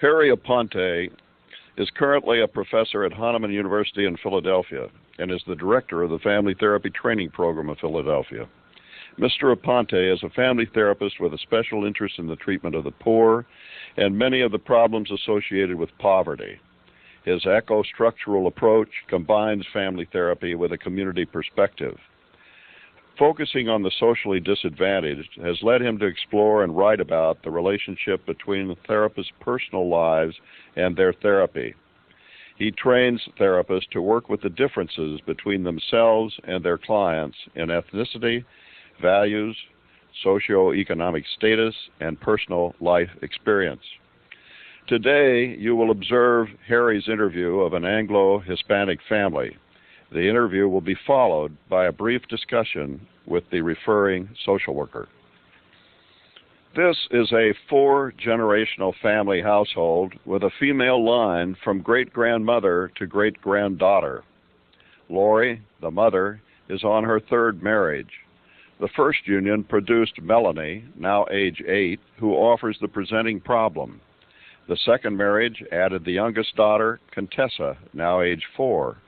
Harry Aponte is currently a professor at Hahnemann University in Philadelphia and is the director of the Family Therapy Training Program of Philadelphia. Mr. Aponte is a family therapist with a special interest in the treatment of the poor and many of the problems associated with poverty. His eco-structural approach combines family therapy with a community perspective. Focusing on the socially disadvantaged has led him to explore and write about the relationship between the therapist's personal lives and their therapy. He trains therapists to work with the differences between themselves and their clients in ethnicity, values, socioeconomic status, and personal life experience. Today, you will observe Harry's interview of an Anglo-Hispanic family. The interview will be followed by a brief discussion with the referring social worker. This is a 4-generational family household with a female line from great-grandmother to great-granddaughter. Lori, the mother, is on her 3rd marriage. The first union produced Melanie, now age 8, who offers the presenting problem. The second marriage added the youngest daughter, Contessa, now age 4.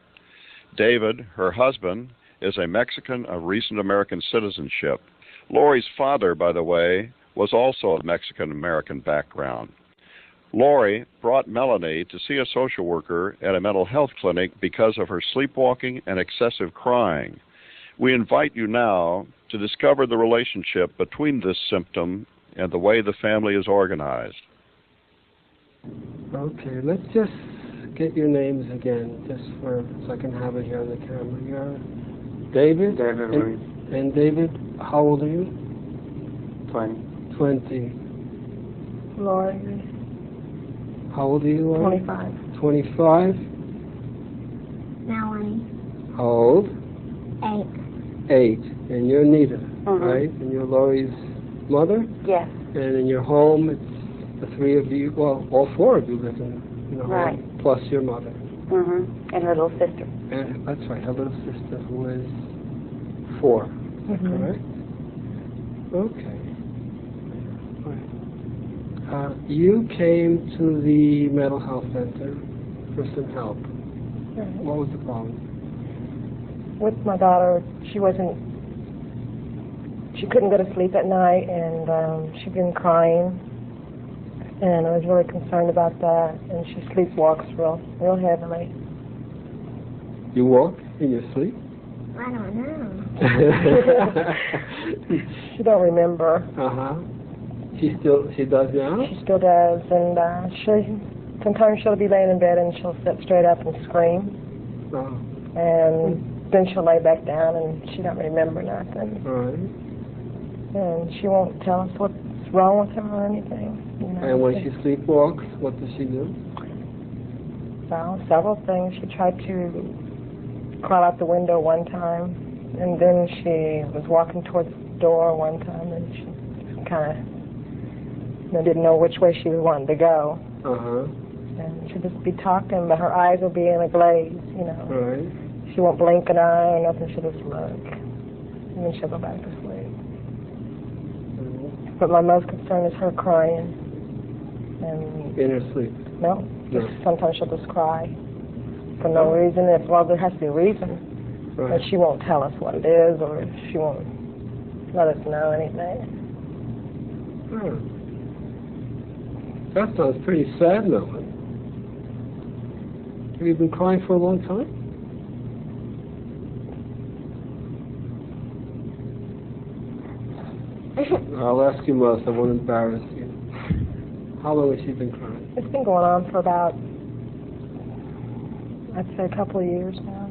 David, her husband, is a Mexican of recent American citizenship. Lori's father, by the way, was also of Mexican-American background. Lori brought Melanie to see a social worker at a mental health clinic because of her sleepwalking and excessive crying. We invite you now to discover the relationship between this symptom and the way the family is organized. Okay, let's just get your names again, just so I can have it here on the camera. You're David? David Ruiz. And David, how old are you? 20. 20. Lori. How old are you, Lori? 25. 25. Melanie. How old? 8. 8. And you're Nita, Mm-hmm. right? And you're Lori's mother? Yes. And in your home, it's the 3 of you, well, all 4 of you live in the Right. home, plus your mother. Mm-hmm. And her little sister. And that's right, her little sister who is 4. Is that correct? Okay. All right. You came to the mental health center for some help. Right. What was the problem? With my daughter, she couldn't go to sleep at night, and she'd been crying, and I was really concerned about that, and she sleepwalks real heavily. You walk in your sleep? I don't know. She don't remember. Uh-huh. She does now? She still does, and sometimes she'll be laying in bed and she'll sit straight up and scream. Oh. And then she'll lay back down and she don't remember nothing. All right. And she won't tell us what's wrong with her or anything. You know. And when she sleepwalks, what does she do? Well, several things. She tried to crawl out the window one time, and then she was walking towards the door one time, and she kind of didn't know which way she wanted to go. Uh-huh. And she'd just be talking, but her eyes will be in a glaze, you know. Right. She won't blink an eye or nothing. She'll just look, and then she'll go back to sleep. But my most concern is her crying. And in her sleep? No. Just sometimes she'll just cry for no reason. Well, there has to be a reason. Right. But she won't tell us what it is, or she won't let us know anything. That sounds pretty sad, Melanie. Have you been crying for a long time? I'll ask you most. I won't embarrass you. How long has she been crying? It's been going on for about, I'd say, a couple of years now.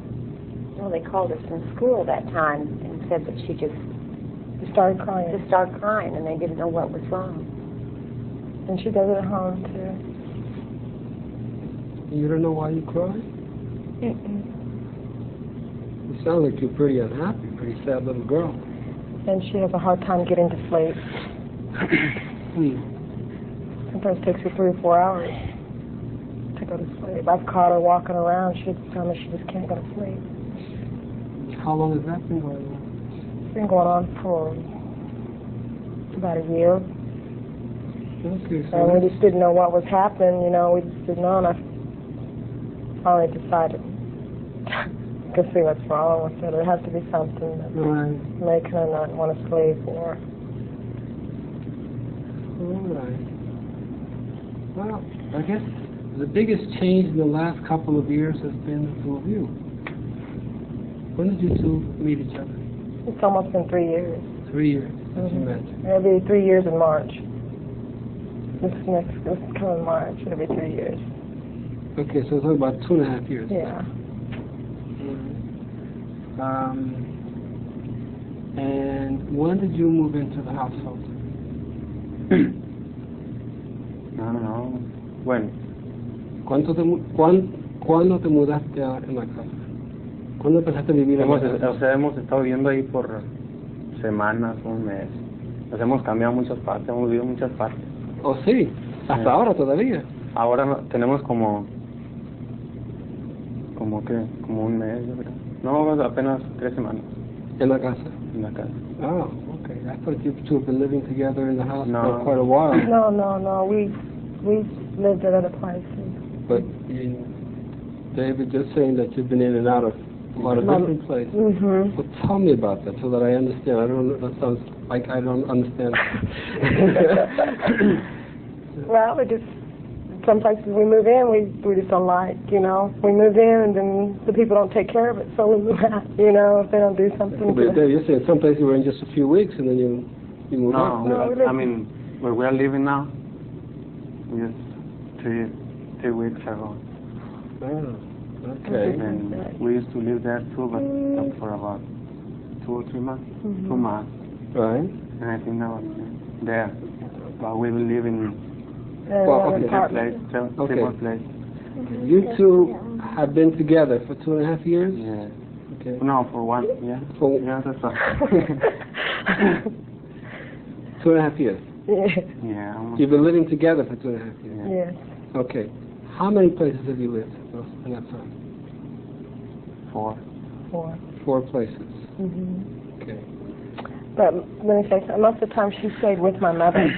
Well, they called us from school that time and said that she just started crying. Just started crying, and they didn't know what was wrong. And she does it at home, too. You don't know why you cry? Mm-mm. You sound like you're pretty unhappy, pretty sad little girl. And she has a hard time getting to sleep. Sometimes it takes her 3 or 4 hours to go to sleep. I've caught her walking around. She'd tell me she just can't go to sleep. How long has that been going on? It's been going on for about a year. Okay, so And we just didn't know what was happening, you know, we just didn't know, and I finally decided to see what's wrong with it. There has to be something that's right. making her not want to sleep or... All right. Well, I guess the biggest change in the last couple of years has been the two of you. When did you two meet each other? It's almost been 3 years. 3 years since you met. It'll be 3 years in March. This coming March, it'll be 3 years. Okay, so it's about 2.5 years. Yeah. And when did you move into the household? I don't know. When? ¿Cuándo te mudaste en la casa? ¿Cuándo empezaste a vivir en la casa? O sea, hemos estado viviendo ahí por semanas, un mes. Nos hemos cambiado muchas partes, hemos vivido muchas partes. Oh, sí, hasta ahora todavía. Ahora tenemos como un mes, yo creo. No, apenas 3 semanas En la casa. en la casa. Oh, okay. I thought you two have been living together in the house No. for quite a while. No. We lived at other places. But David, just saying that you've been in and out of a lot of different places. Mm-hmm. Well, tell me about that so that I understand. That sounds like I don't understand. Well, we just, some places we move in, we just don't like, you know. We move in and then the people don't take care of it, so we move out, you know, if they don't do something. But Dave, you're saying some places you were in just a few weeks and then you move out. No, I mean, where we are living now, just 3 weeks ago. Oh, okay. And we used to live there too, but for about 2 or 3 months. 2 months. Right. And I think that was there. But we will live in Well, okay. same place, same place. You two have been together for 2.5 years? Yeah. Okay. No, for 1, yeah. Yeah, that's right. 2.5 years. Yeah. Almost. You've been living together for 2.5 years. Yeah. Yes. Okay. How many places have you lived in that time? 4. 4 places. Mm-hmm. Okay. But let me say something. Most of the time she stayed with my mother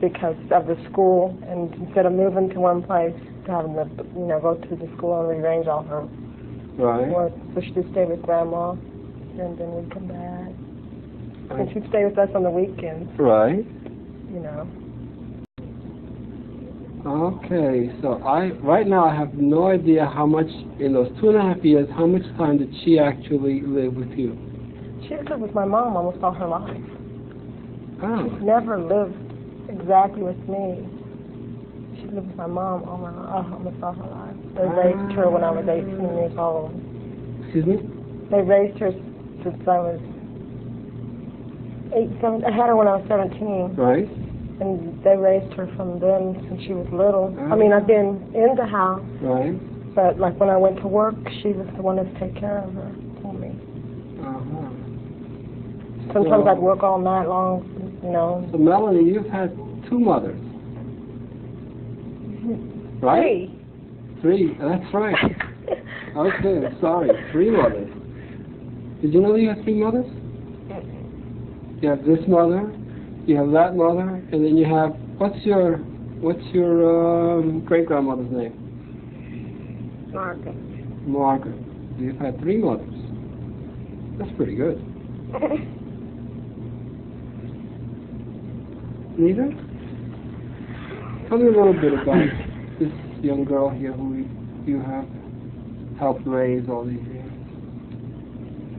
because of the school, and instead of moving to one place, to having to, you know, go to the school and rearrange all her Right. work, so she just stayed with Grandma, and then we'd come back. And she'd stay with us on the weekends, Right. you know. Okay, so right now I have no idea how much, in those 2.5 years, how much time did she actually live with you? She lived with my mom almost all her life. Oh. She's never lived exactly with me. She lived with my mom almost all her life. They raised her when I was 18 years old. Excuse me? They raised her since I was 7. I had her when I was 17. Right. And they raised her from then since she was little. I mean, I've been in the house, Right. but like when I went to work, she was the one to take care of her for me. Uh-huh. Sometimes So- I'd work all night long, you know. So Melanie, you've had 2 mothers. Right? 3. 3, that's right. Okay, sorry, 3 mothers. Did you know you had 3 mothers? You have this mother, you have that mother, and then you have, what's your great-grandmother's name? Margaret. Margaret. So you've had 3 mothers. That's pretty good. Neither? Tell me a little bit about this young girl here who you have helped raise all these years.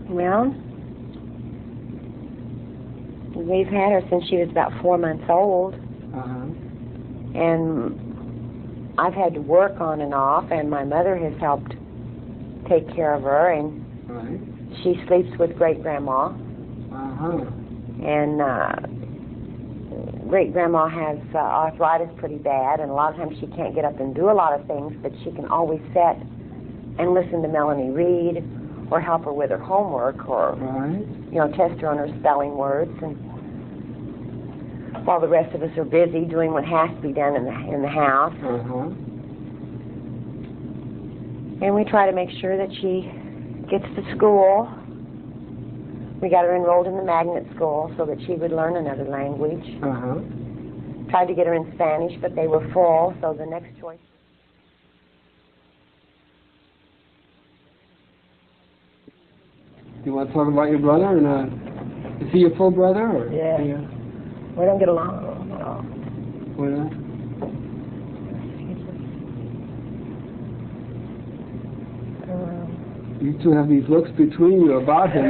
Well, we've had her since she was about 4 months old, Uh-huh. and I've had to work on and off, and my mother has helped take care of her, and Right. she sleeps with great-grandma, Uh-huh. and great-grandma has arthritis pretty bad, and a lot of times she can't get up and do a lot of things, but she can always sit and listen to Melanie read, or help her with her homework, or Right. test her on her spelling words, and while the rest of us are busy doing what has to be done in the house. Uh-huh. And we try to make sure that she gets to school. We got her enrolled in the magnet school so that she would learn another language. Tried to get her in Spanish, but they were full, so the next choice. You want to talk about your brother? And is he your full brother? Or? Yeah. We don't get along at all. Why not? You two have these looks between you about him.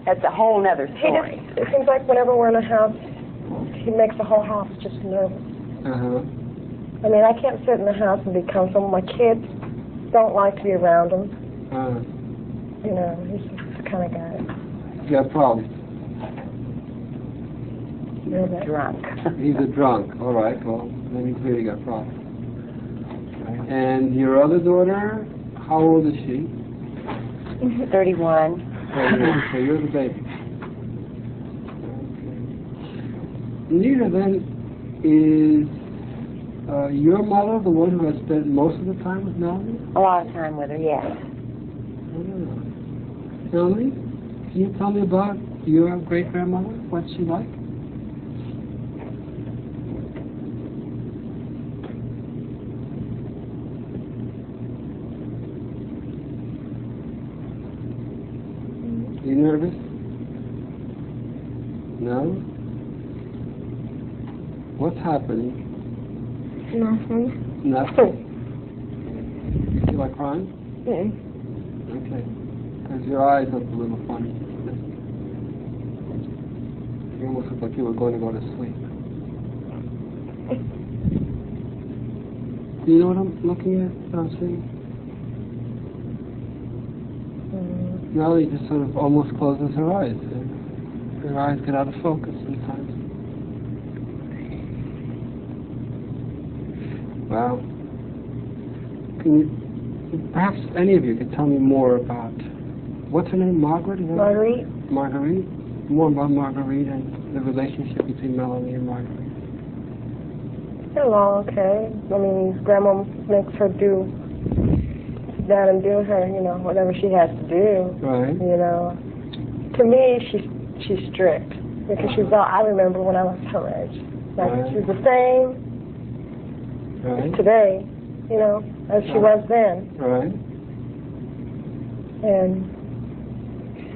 That's a whole nother story. It seems like whenever we're in a house, he makes the whole house just nervous. I mean, I can't sit in the house and be comfortable. My kids don't like to be around him. You know, he's the kind of guy. He's got problems. He's drunk. He's a drunk. All right. Well, then he's really got problems. And your other daughter, how old is she? 31. So you're the baby. Nita, then, is your mother the one who has spent most of the time with Melanie? A lot of time with her, yes. Melanie, can you tell me about your great-grandmother? What's she like? You nervous? No? What's happening? Nothing. Nothing. You like crying? Mm-mm. Okay. Because your eyes look a little funny. You almost look like you were going to go to sleep. Do you know what I'm looking at? What I'm seeing? Melanie just sort of almost closes her eyes. Her eyes get out of focus sometimes. Well, can you, perhaps any of you could tell me more about, what's her name, Margaret? Marguerite. Marguerite? More about Marguerite and the relationship between Melanie and Marguerite. They're all okay. I mean, Grandma makes her do that and do her, you know, whatever she has to do. Right. You know, to me, she's strict because she's all. I remember when I was her age, like she's the same today, you know, as she was then. Right. And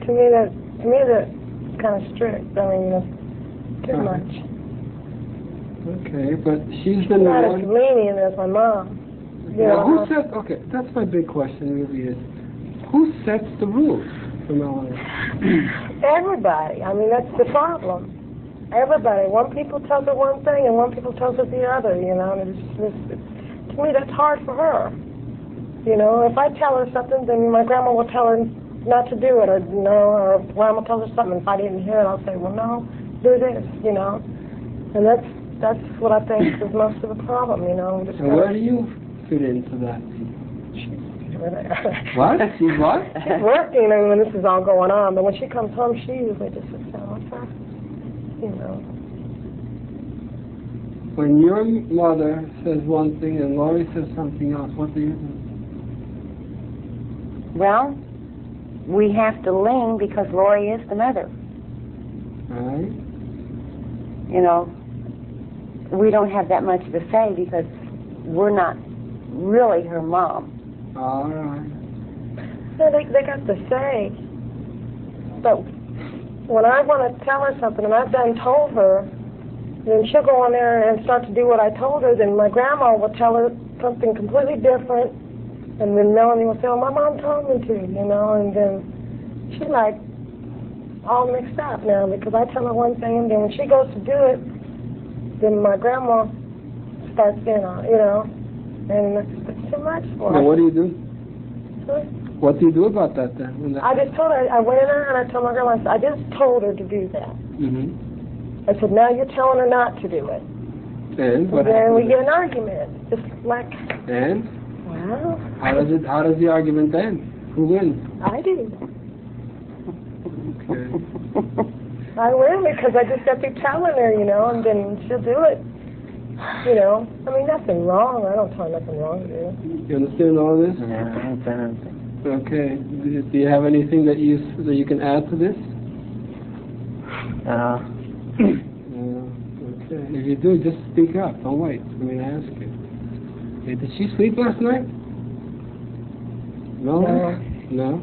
to me that's kind of strict. I mean, that's too much. Okay, but she's been the Not one. as lenient as my mom. Yeah, who sets? Okay, that's my big question. Really, is who sets the rules for Melanie? Everybody. I mean, that's the problem. Everybody. One people tells her one thing, and one people tells her the other. You know, and to me, that's hard for her. You know, if I tell her something, then my grandma will tell her not to do it, or or grandma tells her something. If I didn't hear it, I'll say, well, no, do this. You know, and that's what I think is most of the problem. You know, just and where do you fit into that? What? She's what? She's working when this is all going on, but when she comes home, she usually just sits down with her, you know. When your mother says one thing and Laurie says something else, what do you do? Well, we have to lean because Laurie is the mother. Right. You know, we don't have that much to say because we're not really her mom. All right. Yeah, they got to say. But when I want to tell her something and I've done told her, then she'll go on there and start to do what I told her, then my grandma will tell her something completely different, and then Melanie will say, oh, my mom told me to, you know, and then she's like all mixed up now because I tell her one thing, and then when she goes to do it, then my grandma starts in on it, you know. And it's too much for her. Now, what do you do? Huh? What do you do about that then? I just told her, I went in there and I told my grandma, I just told her to do that. Mm-hmm. I said, now you're telling her not to do it. And what then we happens? get an argument. Just like, And? well, How does the argument end? Who wins? I do. Okay. I win because I just got through telling her, you know, and then she'll do it. You know, I mean, nothing wrong. I don't tell her nothing wrong to do. You understand all this? Yeah, I don't say anything. Okay. Do you have anything that you can add to this? Okay. If you do, just speak up. Don't wait for me to ask you. Okay. Did she sleep last night? No. No.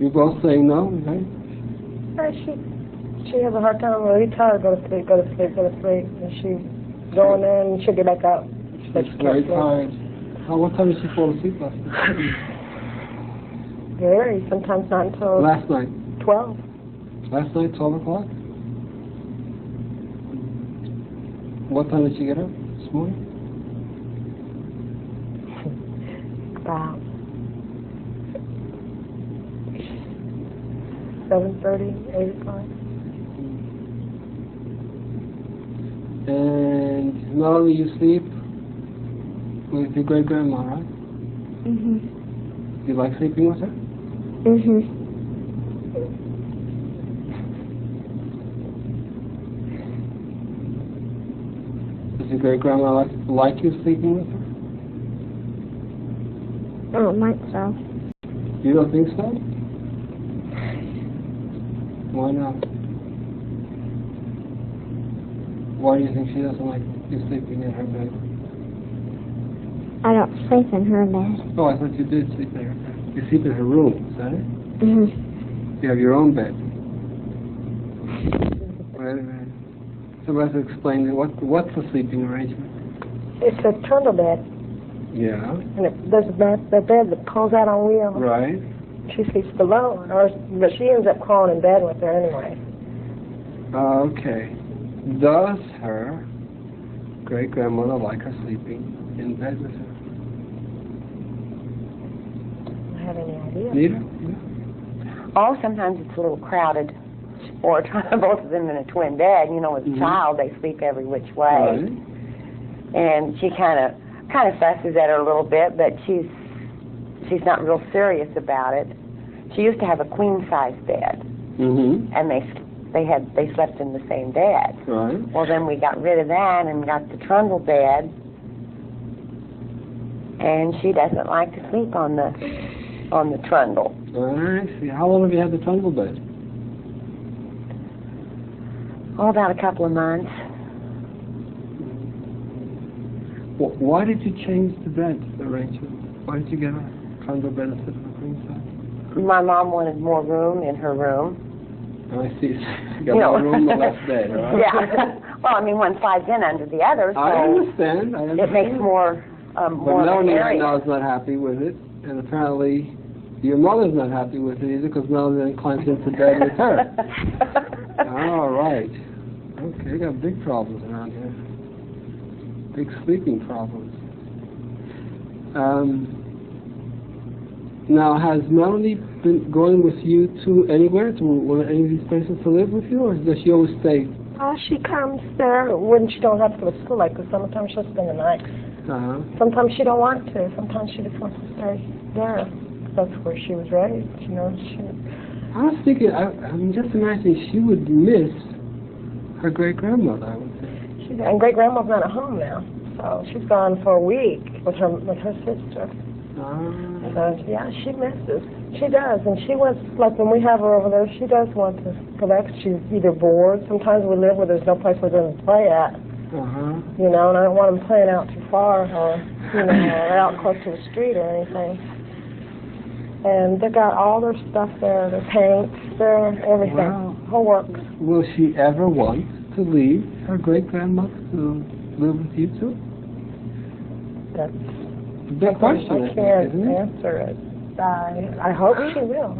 You both saying no, right? She has a hard time. Well, you tell her go to sleep, go to sleep, go to sleep, and she go in there and she'll get back up. She's very tired. What time did she fall asleep last night? Very. Sometimes not until Last night. 12. Last night, 12 o'clock? What time did she get up this morning? About 7:30, 8 o'clock. And not only you sleep with your great-grandma, right? Mhm. You like sleeping with her? Mhm. Does your great-grandma like you sleeping with her? I don't think so. You don't think so? Why not? Why do you think she doesn't like you sleeping in her bed? I don't sleep in her bed. Oh, I thought you did sleep in her bed. You sleep in her room, is that it? Mhm. You have your own bed. Wait a minute. Somebody has to explain what's the sleeping arrangement? It's a trundle bed, Yeah. and there's a bed that pulls out on wheels. Right. She sleeps below, but she ends up crawling in bed with her anyway. Okay. Does her great-grandmother like her sleeping in bed with her? I have any idea. Neither? Oh, sometimes it's a little crowded. Or both of them in a twin bed. You know, as a child, they sleep every which way. Right. And she kind of fusses at her a little bit, but she's not real serious about it. She used to have a queen-size bed, Mm-hmm. and they slept in the same bed. Right. Well, then we got rid of that and got the trundle bed, and she doesn't like to sleep on the trundle. I see. How long have you had the trundle bed? Oh, about a couple of months. Why did you change the bed arrangement? Why did you get a trundle bed instead of a queen size? My mom wanted more room in her room. I see. You got more room, the less bed, right? Yeah. Well, I mean, one slides in under the other, so I understand. it makes more But more Melanie right area. now is not happy with it, and apparently your mother's not happy with it either, because Melanie then climbs into bed with her. All right. Okay, you got big problems around here. Big sleeping problems. Now, has Melanie been going with you to anywhere, to one of any of these places to live with you, or does she always stay? She comes there when she don't have to go to school. Like the summertime, she'll spend the night. Uh-huh. Sometimes she don't want to. Sometimes she just wants to stay there. That's where she was raised. You know, I was thinking, I'm just imagining she would miss her great-grandmother, I would think. And great grandma's not at home now, so she's gone for a week with her sister. So yeah, she misses. She does, and she wants, like when we have her over there, she does want to go back. She's either bored. Sometimes we live where there's no place for them to play at. You know, and I don't want them playing out too far, or or out close to the street or anything. And they got all their stuff there, their paints, their everything, Wow. her work. Will she ever want to leave her great-grandmother to live with you two? That's It's a big question, I I think, can't isn't it? answer it. I hope she will.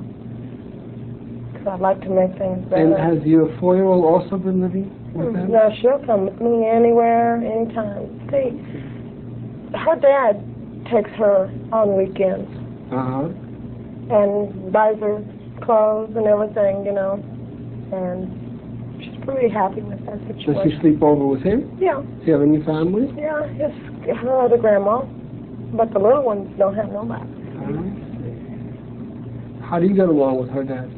Because I'd like to make things better. And has your 4-year-old also been living with them? No, she'll come with me anywhere, anytime. See, her dad takes her on weekends Uh-huh. and buys her clothes and everything, you know. And she's pretty happy with that Does situation. she sleep over with him? Yeah, Do you have any family? yeah, it's her other grandma. But the little ones don't have nobody. How do you get along with her dad?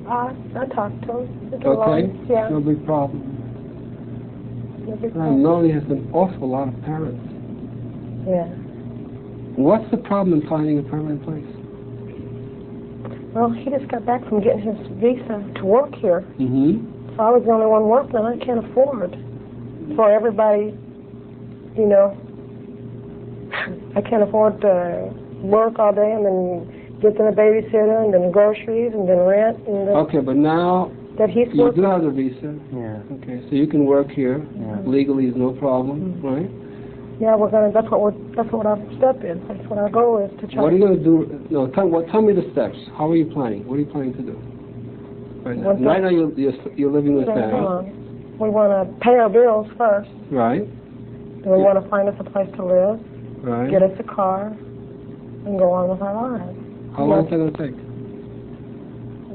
I talk to him. It's Okay? Yeah. No big problem. Melanie has an awful lot of parents. Yeah. What's the problem in finding a permanent place? Well, he just got back from getting his visa to work here. Mm-hmm. So I was the only one working, and I can't afford for everybody, you know. I can't afford to work all day and then get them a babysitter and then groceries and then rent and then Okay, but now that he's you working. do have a visa. Yeah. Okay, so you can work here. Yeah. Legally is no problem, right? Yeah, that's what our step is. That's what our goal is to try. What are you going to do? No, tell me the steps. How are you planning? What are you planning to do? Right now, right now you're living with Sam. We want to pay our bills first. Right. Then we want to find us a place to live, Right. get us a car, and go on with our lives. How long is that going to take?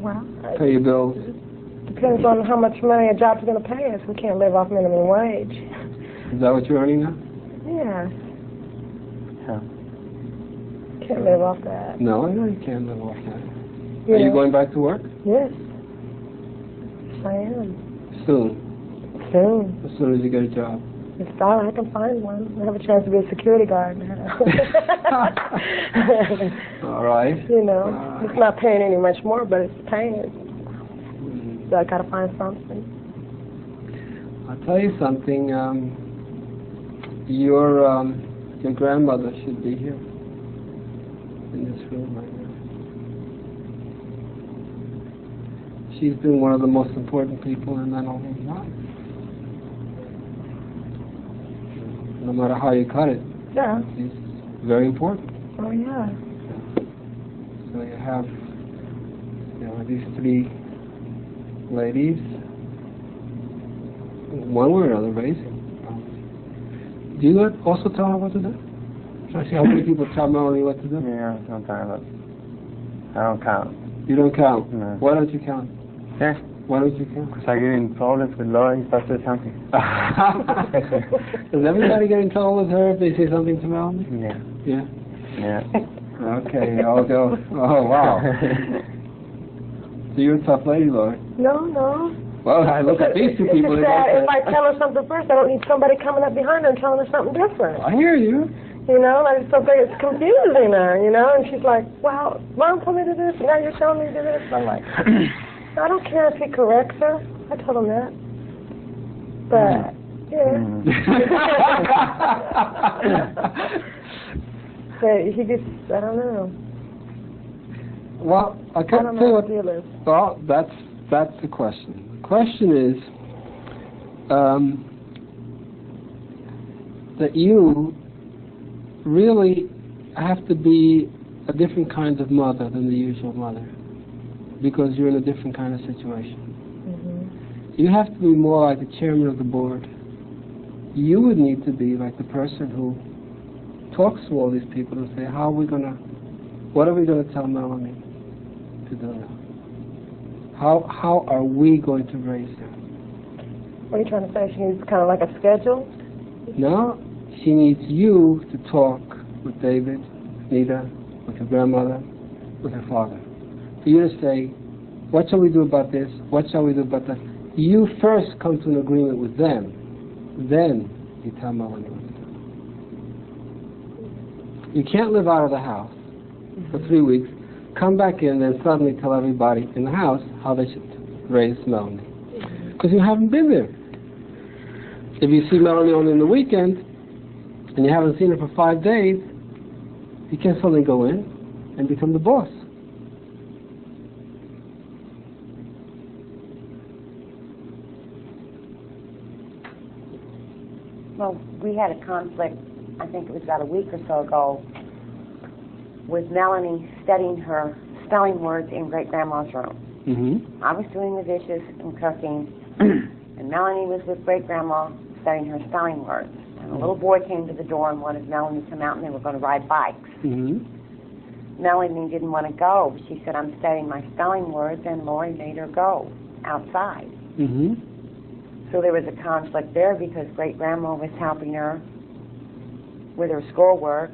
Well, Pay your bills. depends on how much money a job's going to pay us. We can't live off minimum wage. Is that what you're earning now? Yes. Yeah. Can't live off that. No, I know you can't live off that. You Are you know? going back to work? Yes. Yes, I am. Soon. Soon. As soon as you get a job. If I can find one. I have a chance to be a security guard now. All right. You know, it's not paying any much more, but it's paying. Mm. So I got to find something. I'll tell you something. Your grandmother should be here in this room right now. She's been one of the most important people in Mendel's life. No matter how you cut it, Yeah. she's very important. Oh, yeah. So you have, these three ladies, one way or another, raising. Do you also tell her what to do? I see how many people tell Melanie what to do. Yeah, sometimes, but I don't count. You don't count. No. Why don't you count? Yeah. Why don't you count? Because I get in problems with Laura if I say something. Does everybody get in trouble with her if they say something to Melanie? Yeah. Yeah. Yeah. Okay, I'll go. Oh, wow. So you're a tough lady, Laura. No. Well, I look at these two people. It's just that if I tell her something first, I don't need somebody coming up behind her and telling her something different. I hear you. You know, like something it's confusing her, you know, and she's like, well, Mom told me to do this, and now you're telling me to do this. I'm like, I don't care if he corrects her. I told him that. But, yeah. But he just, I don't know. Well, I I can't don't tell know you what what. the deal is. Well, that's the question. The question is that you really have to be a different kind of mother than the usual mother, because you're in a different kind of situation. Mm-hmm. You have to be more like the chairman of the board. You would need to be like the person who talks to all these people and say, what are we gonna tell Melanie to do now? How are we going to raise her? What are you trying to say? She needs kind of like a schedule? No, she needs you to talk with David, Nita, with her grandmother, with her father. For you to say, what shall we do about this? What shall we do about that? You first come to an agreement with them. Then you tell Melanie what to do. You can't live out of the house for 3 weeks, come back in, and then suddenly tell everybody in the house how they should raise Melanie. Because you haven't been there. If you see Melanie only on the weekend, and you haven't seen her for 5 days, you can't suddenly go in and become the boss. Well, we had a conflict, I think it was about a week or so ago, with Melanie studying her spelling words in great-grandma's room. Mm-hmm. I was doing the dishes and cooking, and Melanie was with great-grandma studying her spelling words. And a little boy came to the door and wanted Melanie to come out, and they were going to ride bikes. Mm-hmm. Melanie didn't want to go. She said, I'm studying my spelling words, and Lori made her go outside. Mm-hmm. So there was a conflict there because great-grandma was helping her with her schoolwork,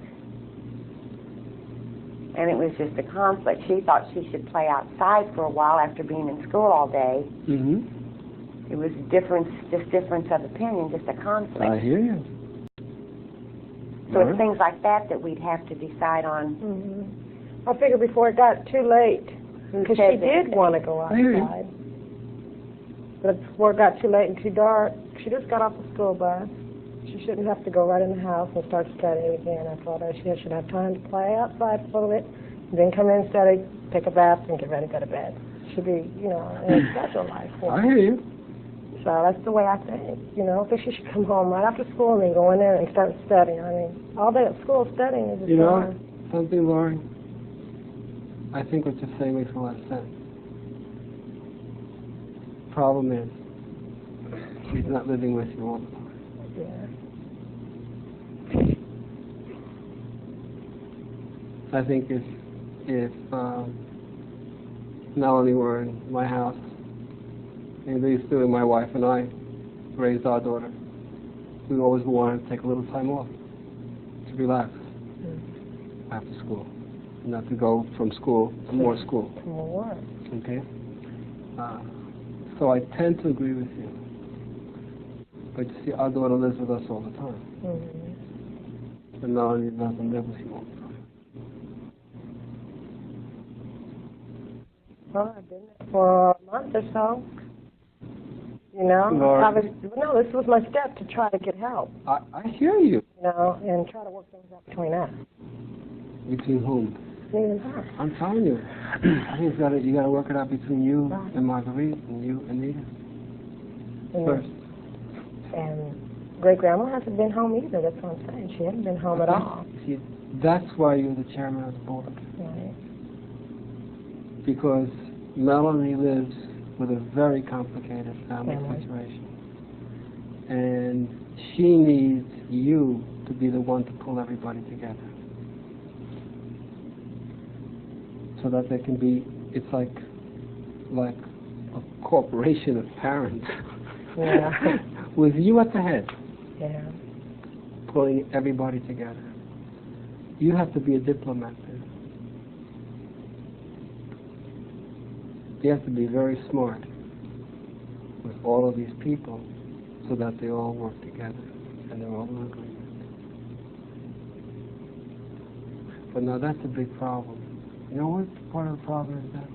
and it was just a conflict. She thought she should play outside for a while after being in school all day, Mm-hmm. It was difference of opinion, just a conflict. I hear you. So it's things like that that we'd have to decide on. Mm-hmm. I figured before it got too late, because she did want to go outside. But before it got too late and too dark, she just got off the school bus. She shouldn't have to go right in the house and start studying again. I thought she should have time to play outside a little bit, and then come in, study, take a bath, and get ready to go to bed. Should be, in a special life. I hear you. So that's the way I think. I think she should come home right after school and then go in there and start studying. I mean, all day at school studying is just something, Laurie? I think what you're saying makes a lot of sense. Problem is, she's not living with you all the time. Yeah. I think if Melanie were in my house, and these two, my wife and I, raised our daughter, we always wanted to take a little time off to relax after school, not to go from school to more school. To more work. Okay? So I tend to agree with you. But you see, our daughter lives with us all the time. Mm-hmm. And Melanie doesn't live with you all the time. Well, I've been there for a month or so. This was my step to try to get help. I hear you. And try to work things out between us. Between whom? Me and her. I'm telling you. I think you got to work it out between you and Marguerite and you and Nita. First. And great-grandma hasn't been home either. That's what I'm saying. She hasn't been home at all. See, that's why you're the chairman of the board. Right. Because Melanie lives with a very complicated family situation. And she needs you to be the one to pull everybody together. So that there can be, it's like a corporation of parents. Yeah. With you at the head. Yeah. Pulling everybody together. You have to be a diplomat then. You have to be very smart with all of these people so that they all work together and they're all in agreement. But now that's a big problem. You know what part of the problem is that?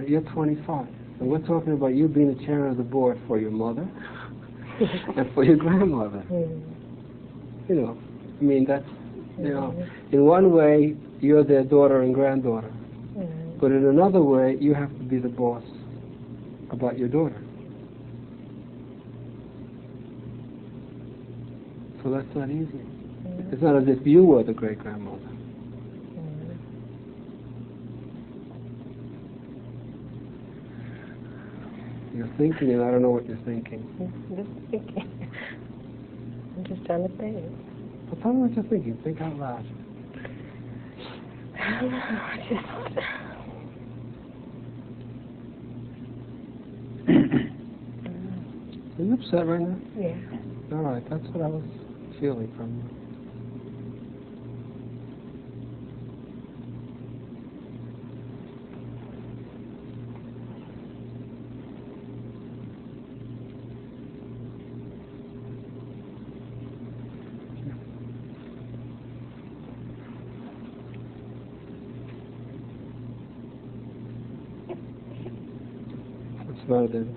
You're 25, and we're talking about you being the chairman of the board for your mother and for your grandmother. I mean, that's, in one way, you're their daughter and granddaughter. But in another way, you have to be the boss about your daughter. So that's not easy. It's not as if you were the great-grandmother. You're thinking, and I don't know what you're thinking. I'm just thinking. I'm just trying to think. Well, tell me what you're thinking. Think out loud. I don't know. Are you upset right now? Yeah. All right, that's what I was feeling from you. What's the matter, David?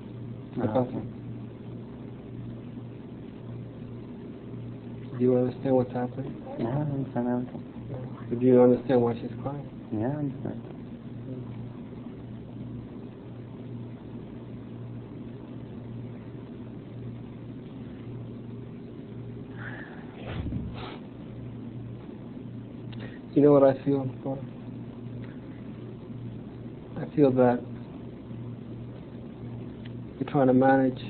Do you understand what's happening? Yeah, I understand everything. Do you understand why she's crying? Yeah, I understand. You know what I feel for? I feel that you're trying to manage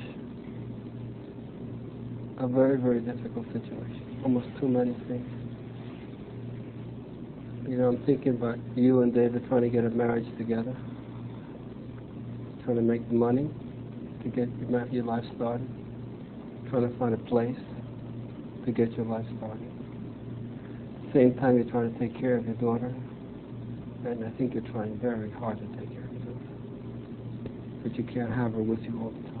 a very, very difficult situation. Almost too many things. I'm thinking about you and David trying to get a marriage together. Trying to make the money to get your life started. Trying to find a place to get your life started. At the same time, you're trying to take care of your daughter. And I think you're trying very hard to take care of your daughter. But you can't have her with you all the time.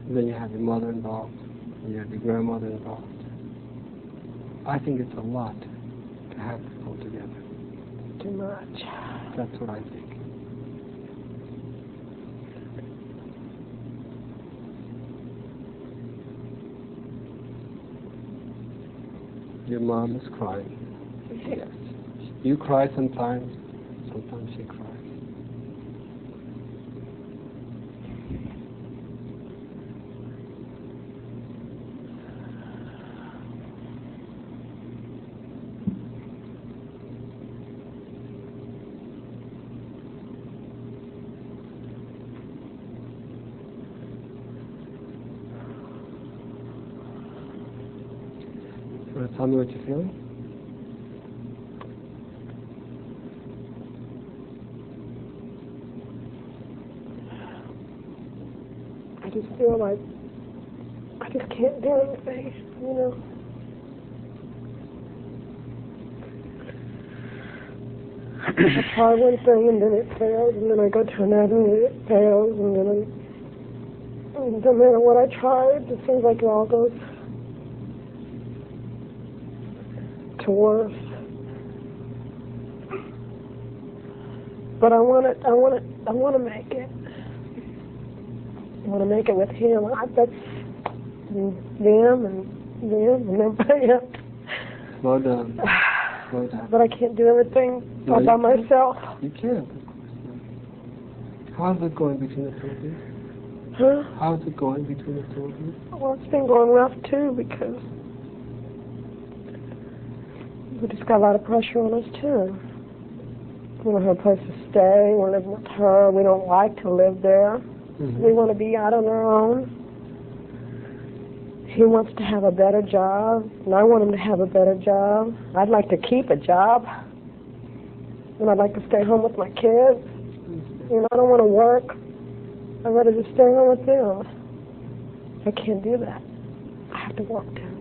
And then you have your mother involved, and you have your grandmother involved. I think it's a lot to have to pull together. Too much. That's what I think. Your mom is crying. Yes. You cry sometimes. Sometimes she cries. You want to tell me what you're feeling? I just feel like I just can't do anything, you know. I try one thing and then it fails, and then I go to another and it fails, and then no matter what I try, it just seems like it all goes to worse. But I want to make it. I want to make it with him. That's them and everybody else. Slow down. Slow down. But I can't do everything all by myself. You can't. How's it going between the two of you? Huh? How's it going between the two of you? Well, it's been going rough too because we just got a lot of pressure on us too. We don't have a place to stay. We're living with her. We don't like to live there. Mm-hmm. We want to be out on our own. He wants to have a better job, and I want him to have a better job. I'd like to keep a job, and I'd like to stay home with my kids. You know, I don't want to work. I'd rather just stay home with them. I can't do that. I have to work too.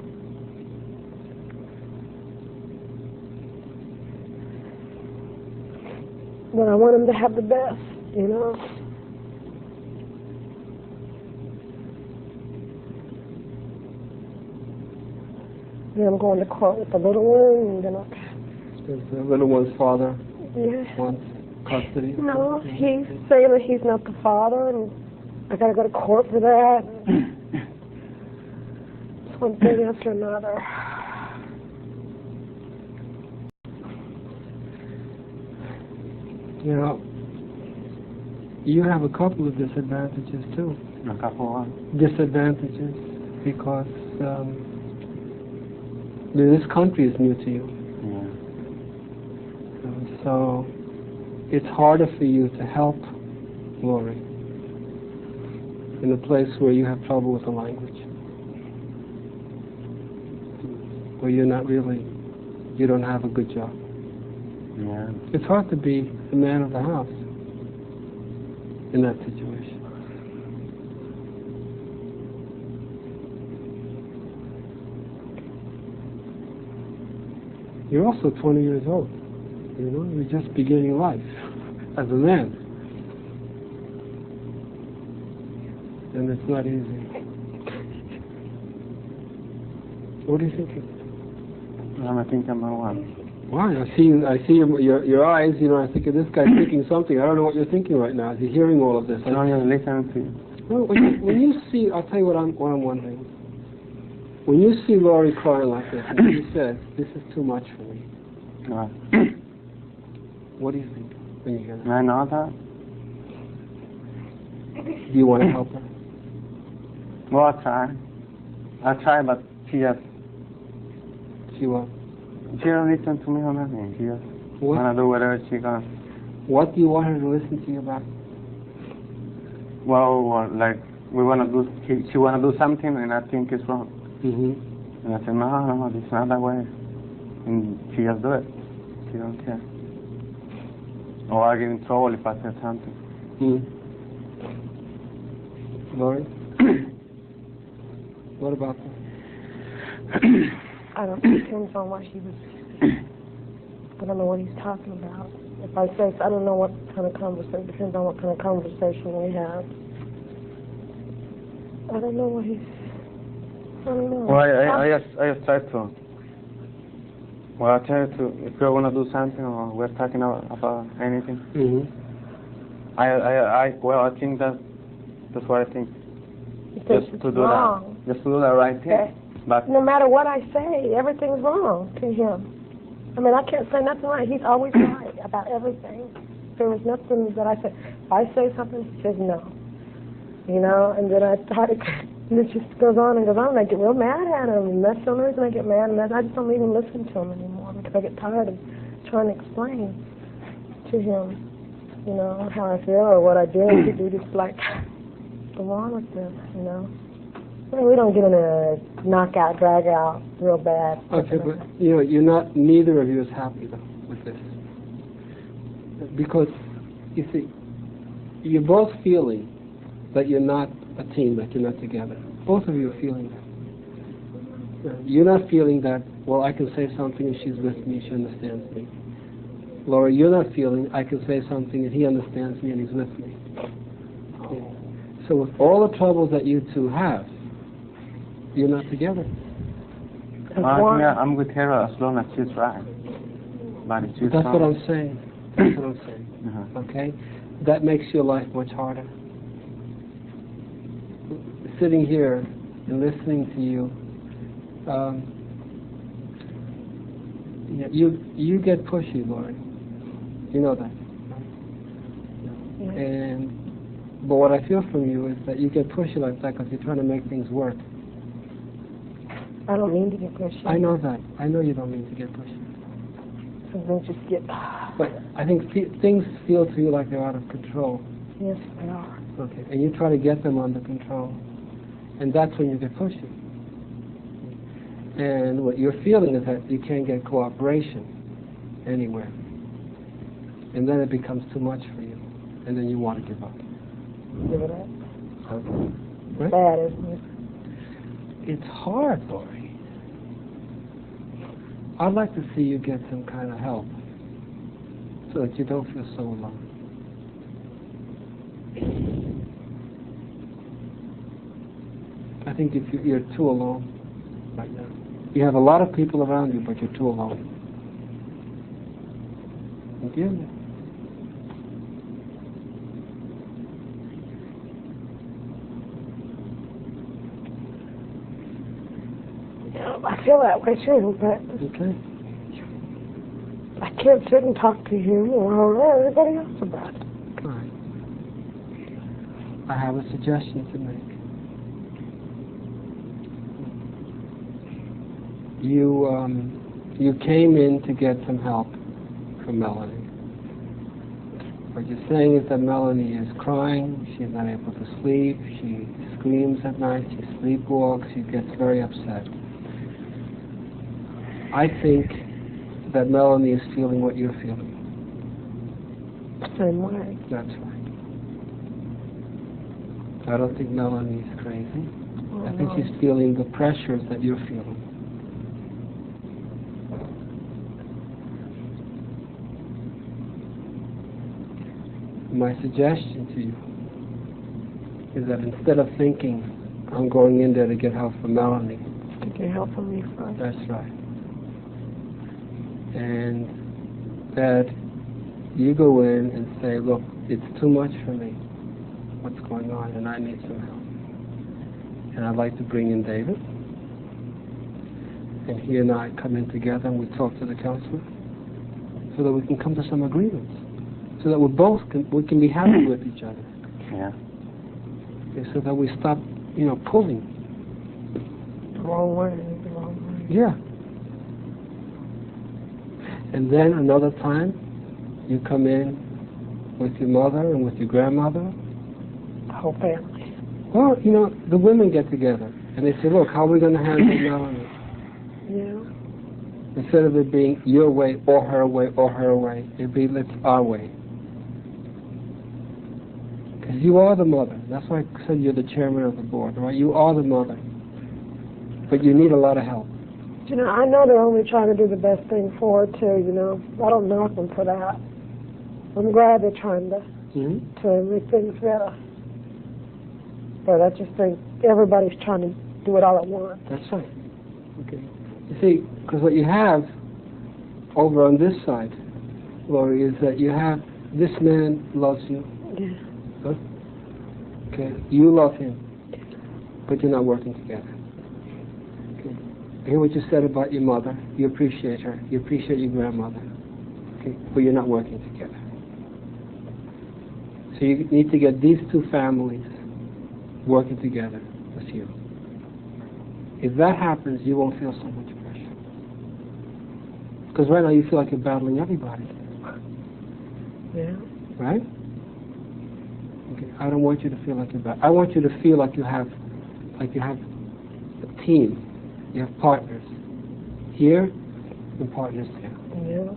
But I want him to have the best, you know. Then I'm going to court with the little one, and then The little one's father yeah. wants custody? No, he's saying that he's not the father, and I got to go to court for that. It's one thing after another. You know, you have a couple of disadvantages too. A couple of Disadvantages because this country is new to you. Yeah. So it's harder for you to help Lori in a place where you have trouble with the language, where you're not really, you don't have a good job. Yeah. It's hard to be the man of the house in that situation. You're also 20 years old. You know, you're just beginning life as a man. And it's not easy. What are you thinking? I'm thinking about what? Why? I see your eyes, you know, I think this guy's thinking something. I don't know what you're thinking right now. Is he hearing all of this? I don't even listen to you. Well, when you see, I'll tell you what I'm wondering. When you see Lori crying like this, and she says, "This is too much for me," what do you think when you hear that? I know that. Do you want to help her? Well, I try, but she She what? don't listen to me or nothing. She just What? wanna do whatever she wants. What do you want her to listen to you about? Well, like we wanna do, she wanna do something, and I think it's wrong. Mm-hmm. And I said, no, it's not that way. And she just do it. She don't care. Or I get in trouble if I say something. Lori? What about that? I don't know, depends on what he was, I don't know what he's talking about. If I say, I don't know what kind of conversation, depends on what kind of conversation we have. I don't know what he's... I don't know. Well, I just tried to. Well, I tried to. If you're gonna do something or we're talking about anything, Mm-hmm. I think that's what I think. Just to do that, just to do the right thing. Okay. But No matter what I say, everything's wrong to him. I mean, I can't say nothing right. He's always right about everything. There was nothing that I said. If I say something, he says no. You know, and then I started, and it just goes on and goes on, and I get real mad at him, and that's the only reason I get mad, and I just don't even listen to him anymore, because I get tired of trying to explain to him, you know, how I feel or what I did to do this, like, what's wrong with this, you know. I mean, we don't get in a knockout, drag out real bad. Okay, but you know, you're not. Neither of you is happy though with this, because you see, you're both feeling that you're not a team, that you're not together. Both of you are feeling that. You're not feeling that. Well, I can say something and she's with me, she understands me. Laura, you're not feeling I can say something and he understands me and he's with me. Okay. So with all the troubles that you two have, you're not together. I'm with her as long as she's right. But if she's That's what wrong, I'm saying. That's what I'm saying. Okay? That makes your life much harder. Sitting here and listening to you, you get pushy, Lori. You know that. And but what I feel from you is that you get pushy like that because you're trying to make things work. I don't mean to get pushy. I know that. I know you don't mean to get pushy. Sometimes just get... But I think things feel to you like they're out of control. Yes, they are. Okay, and you try to get them under control. And that's when you get pushy. And what you're feeling is that you can't get cooperation anywhere. And then it becomes too much for you. And then you want to give up. Give it up. Okay. Right? Bad, isn't it? It's hard, Lori. I'd like to see you get some kind of help so that you don't feel so alone. I think if you're too alone right now. You have a lot of people around you, but you're too alone. Entiende? I feel that way too, but Okay. I can't sit and talk to you or everybody else about it. All right. I have a suggestion to make. You came in to get some help from Melanie. What you're saying is that Melanie is crying, she's not able to sleep, she screams at night, she sleepwalks, she gets very upset. I think that Melanie is feeling what you're feeling. Same way. That's right. I don't think Melanie is crazy. I think she's feeling the pressures that you're feeling. My suggestion to you is that instead of thinking, I'm going in there to get help from Melanie. To get help from me first. That's right. And that you go in and say, look, it's too much for me. What's going on? And I need some help. And I'd like to bring in David. And he and I come in together and we talk to the counselor so that we can come to some agreements. So that we can be happy with each other. Yeah. Okay, so that we stop, pulling. The wrong way. Yeah. And then another time, you come in with your mother and with your grandmother. The whole family. Well, the women get together and they say, look, how are we going to handle Melanie? Yeah. Instead of it being your way or her way or her way, it'd be let's our way. Because you are the mother. That's why I said you're the chairman of the board, right? You are the mother. But you need a lot of help. I know they're only trying to do the best thing for her, too, I don't knock them for that. I'm glad they're trying to make things better. But I just think everybody's trying to do it all at once. That's right. Okay. You see, because what you have over on this side, Lori, is that you have this man loves you. Yeah. Huh? Okay. You love him, but you're not working together. Okay. I hear what you said about your mother. You appreciate her. You appreciate your grandmother. Okay. But you're not working together. So you need to get these two families working together with you. If that happens, you won't feel so much pressure. Because right now you feel like you're battling everybody. Yeah. Right? Okay. I don't want you to feel like you're battling. I want you to feel like you have a team. You have partners here and partners there. Yeah.